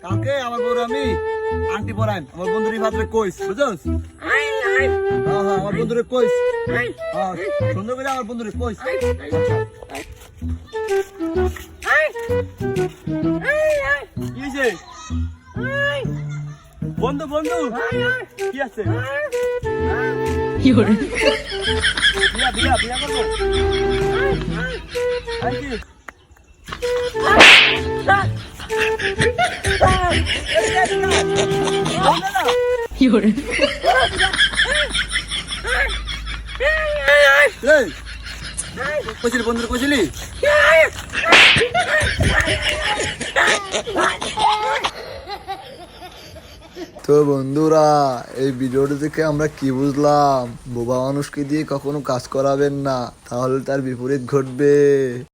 কালকে আমার বউর আমি আংটি পরাইম আমার বন্ধুর ভাদ্রে কইস বুঝছস? হ্যাঁ আমার বন্ধুরে কইস, সুন্দর করে আমার বন্ধুরে কইস। কি হয়েছে বন্ধু? বন্ধু কি আছে? বিয়া বিয়া বিয়া করবো। কইছিলি বন্ধুরে কইছিলি? তো বন্ধুরা, এই ভিডিওটা থেকে আমরা কি বুঝলাম? বোবা মানুষকে দিয়ে কখনো কাজ করাবেন না, তাহলে তার বিপরীত ঘটবে।